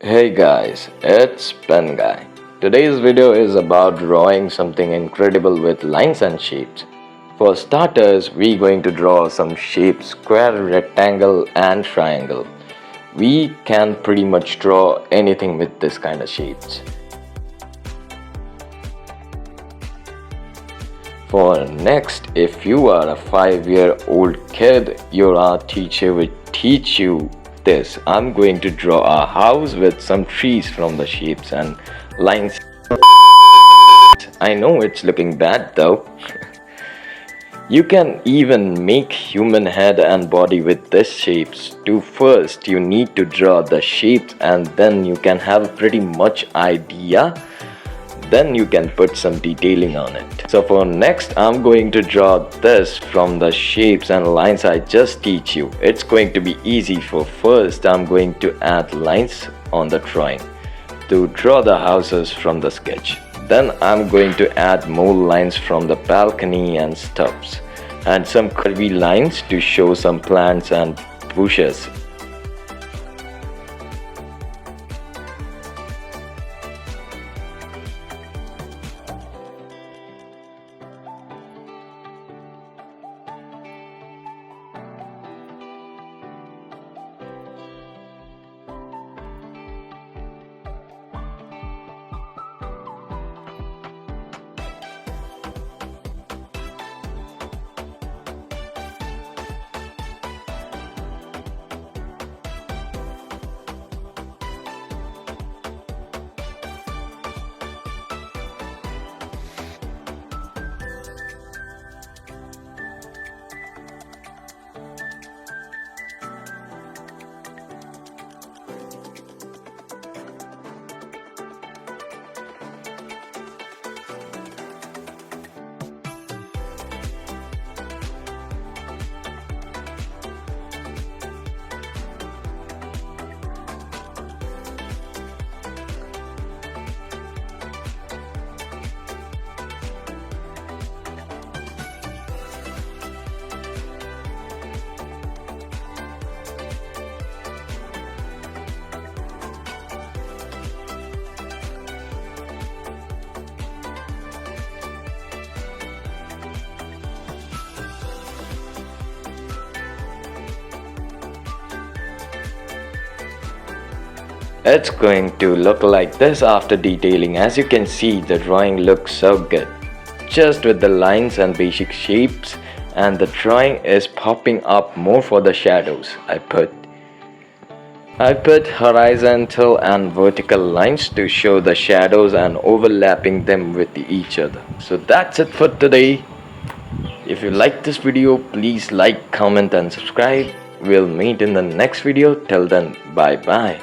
Hey guys, it's Pen Guy. Today's video is about drawing something incredible with lines and shapes. For starters, we're going to draw some shapes: square, rectangle and triangle. We can pretty much draw anything with this kind of shapes. For next, if you are a 5-year-old kid, your art teacher will teach you this. I'm going to draw a house with some trees from the shapes and lines. I know it's looking bad though. You can even make human head and body with these shapes too. First, you need to draw the shapes and then you can have pretty much idea. Then you can put some detailing on it. So for next, I'm going to draw this from the shapes and lines I just teach you. It's going to be easy. For first, I'm going to add lines on the drawing to draw the houses from the sketch. Then I'm going to add more lines from the balcony and stuffs, and some curvy lines to show some plants and bushes. It's going to look like this after detailing. As you can see, the drawing looks so good, just with the lines and basic shapes, and the drawing is popping up more for the shadows. I put horizontal and vertical lines to show the shadows and overlapping them with each other. So that's it for today. If you like this video, please like, comment and subscribe. We'll meet in the next video. Till then, bye bye.